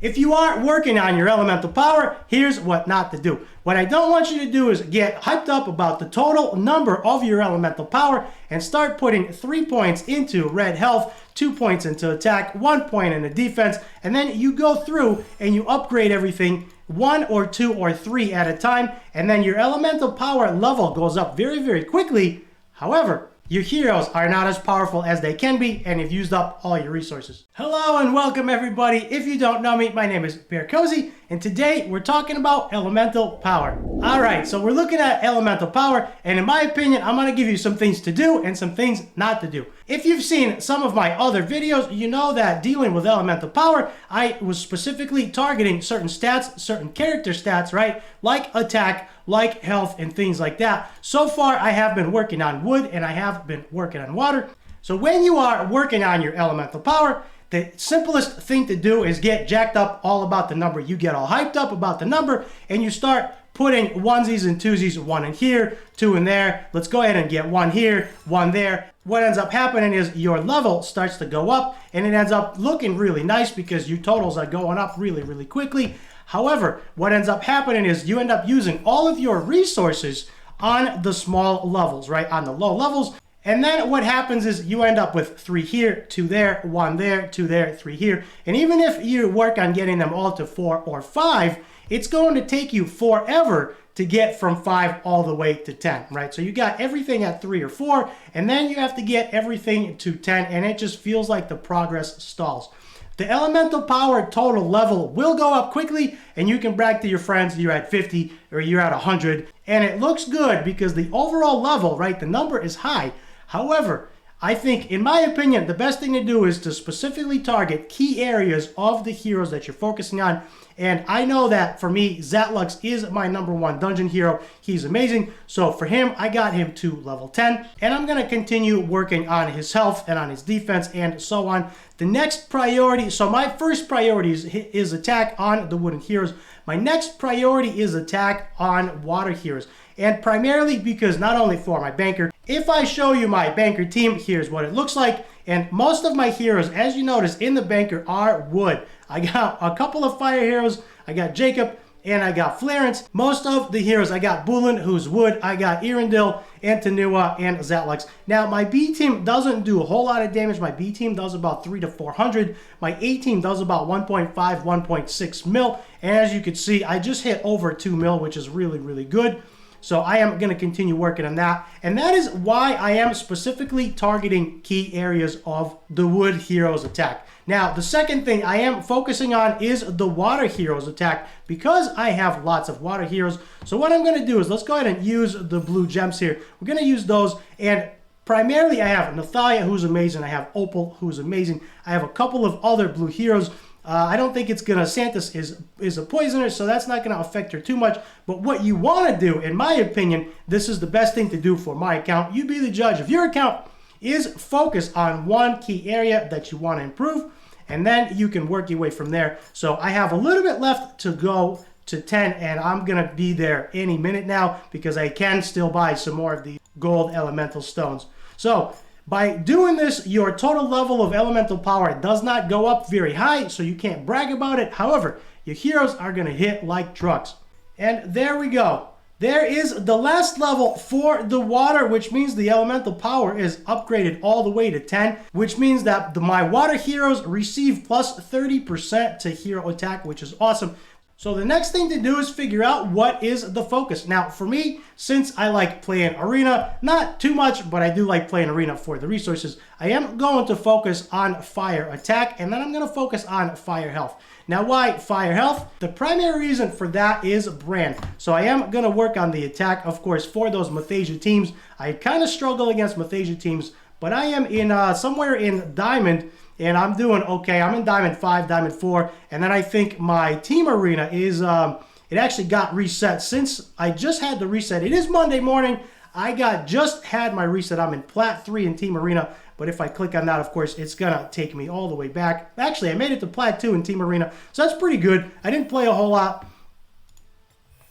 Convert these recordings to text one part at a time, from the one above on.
If you are working on your elemental power, here's what not to do. What I don't want you to do is get hyped up about the total number of your elemental power and start putting 3 points into red health, 2 points into attack, 1 point into defense, and then you go through and you upgrade everything 1 or 2 or 3 at a time, and then your elemental power level goes up very, very quickly. However, your heroes are not as powerful as they can be, and you've used up all your resources. Hello and welcome everybody. If you don't know me, my name is BearCozy, and today we're talking about elemental power. Alright, so we're looking at elemental power, and in my opinion, I'm going to give you some things to do and some things not to do. If you've seen some of my other videos, you know that dealing with elemental power, I was specifically targeting certain stats, certain character stats, right? Like attack, like health, and things like that. So far, I have been working on wood, and I have been working on water. So when you are working on your elemental power, the simplest thing to do is get jacked up all about the number. You get all hyped up about the number, and you start putting onesies and twosies, 1 in here, 2 in there. Let's go ahead and get 1 here, 1 there. What ends up happening is your level starts to go up, and it ends up looking really nice because your totals are going up really, really quickly. However, what ends up happening is you end up using all of your resources on the small levels, right? On the low levels. And then what happens is you end up with 3 here, 2 there, 1 there, 2 there, 3 here. And even if you work on getting them all to 4 or 5, it's going to take you forever to get from 5 all the way to 10, right? So you got everything at 3 or 4, and then you have to get everything to 10, and it just feels like the progress stalls. The elemental power total level will go up quickly, and you can brag to your friends you're at 50 or you're at 100, and it looks good because the overall level, right, the number is high. However, I think, in my opinion, the best thing to do is to specifically target key areas of the heroes that you're focusing on. And I know that for me, Zatlux is my #1 dungeon hero. He's amazing. So for him, I got him to level 10. And I'm going to continue working on his health and on his defense and so on. The next priority, so my first priority is attack on the wooden heroes. My next priority is attack on water heroes. And primarily because not only for my banker, if I show you my banker team, here's what it looks like. And most of my heroes, as you notice, in the banker are wood. I got a couple of fire heroes. I got Jacob and I got Florence. Most of the heroes, I got Bulin, who's wood. I got Erendil, Antonua, and Zatlux. Now, my B team doesn't do a whole lot of damage. My B team does about 300 to 400. My A team does about 1.5, 1.6 mil. And as you can see, I just hit over 2 mil, which is really, really good. So I am going to continue working on that. And that is why I am specifically targeting key areas of the wood heroes attack. Now, the second thing I am focusing on is the water heroes attack because I have lots of water heroes. So what I'm going to do is let's go ahead and use the blue gems here. We're going to use those, and primarily I have Nathalia, who's amazing. I have Opal, who's amazing. I have a couple of other blue heroes. I don't think it's going to, Santis is a poisoner, so that's not going to affect her too much. But what you want to do, in my opinion, this is the best thing to do for my account. You be the judge of your account, is focus on one key area that you want to improve, and then you can work your way from there. So I have a little bit left to go to 10, and I'm going to be there any minute now because I can still buy some more of the gold elemental stones. So by doing this, your total level of elemental power does not go up very high, so you can't brag about it. However, your heroes are going to hit like trucks. And there we go. There is the last level for the water, which means the elemental power is upgraded all the way to 10, which means that my water heroes receive plus 30% to hero attack, which is awesome. So the next thing to do is figure out what is the focus. Now, for me, since I like playing arena, not too much, but I do like playing arena for the resources, I am going to focus on fire attack, and then I'm going to focus on fire health. Now, why fire health? The primary reason for that is brand. So I am going to work on the attack, of course, for those Mathasia teams. I kind of struggle against Mathasia teams, but I am in somewhere in Diamond, and I'm doing okay. I'm in Diamond 5, Diamond 4, and then I think my team arena is, it actually got reset since I just had the reset. It is Monday morning. I just had my reset. I'm in Plat 3 in team arena, but if I click on that, of course, it's going to take me all the way back. Actually, I made it to Plat 2 in team arena, so that's pretty good. I didn't play a whole lot,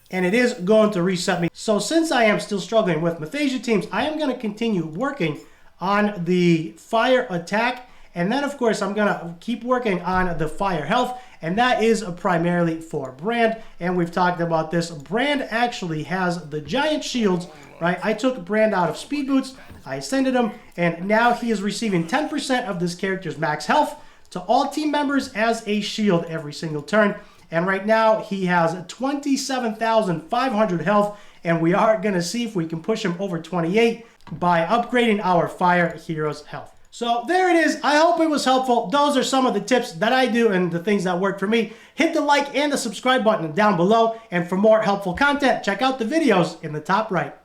and it is going to reset me. So since I am still struggling with Mathasia teams, I am going to continue working on the fire attack. And then, of course, I'm going to keep working on the fire health, and that is primarily for Brand. And we've talked about this. Brand actually has the giant shields, right? I took Brand out of speed boots, I ascended him, and now he is receiving 10% of this character's max health to all team members as a shield every single turn. And right now, he has 27,500 health, and we are going to see if we can push him over 28 by upgrading our fire hero's health. So there it is. I hope it was helpful. Those are some of the tips that I do and the things that work for me. Hit the like and the subscribe button down below. And for more helpful content, check out the videos in the top right.